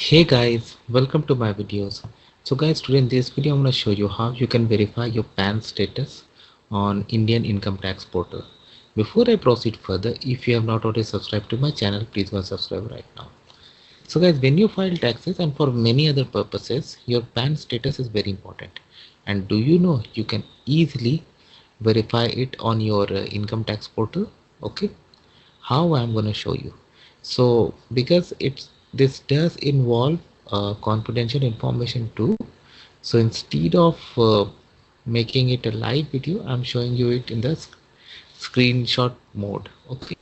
Hey guys, welcome to my videos. So guys, today in this video I'm going to show you how you can verify your PAN status on Indian income tax portal. Before I proceed further, if you have not already subscribed to my channel, please go and subscribe right now. So guys, when you file taxes and for many other purposes, your PAN status is very important. And do you know you can easily verify it on your income tax portal? Okay, how I'm going to show you. So because this does involve confidential information too, so instead of making it a live video, I'm showing you it in the screenshot mode. Okay,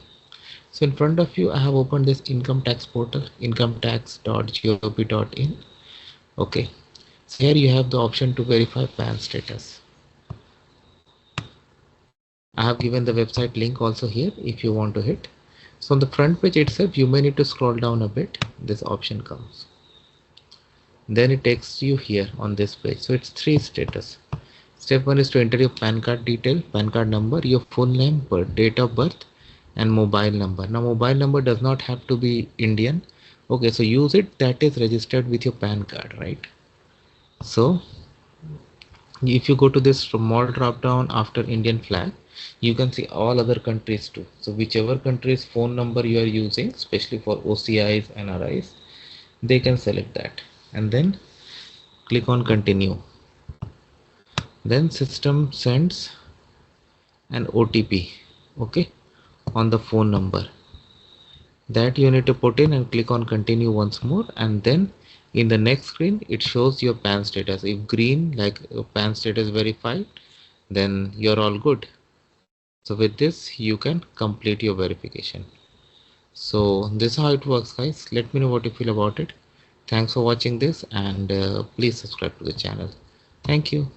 so in front of you I have opened this income tax portal, incometax.gov.in. Okay, so here you have the option to verify PAN status. I have given the website link also here if you want to hit. So on the front page itself, you may need to scroll down a bit. This option comes. Then it takes you here on this page. So it's three status. Step one is to enter your PAN card detail, PAN card number, your full name, date of birth, and mobile number. Now mobile number does not have to be Indian. Okay, so use it that is registered with your PAN card, right? So if you go to this small drop down after Indian flag, you can see all other countries too. So whichever country's phone number you are using, especially for OCIs and NRIs, they can select that and then click on continue. Then system sends an OTP, okay, on the phone number that you need to put in and click on continue once more, and then in the next screen it shows your PAN status. If green, like PAN status verified, then you're all good. So with this you can complete your verification. So this is how it works guys. Let me know what you feel about it. Thanks for watching this, and please subscribe to the channel. Thank you.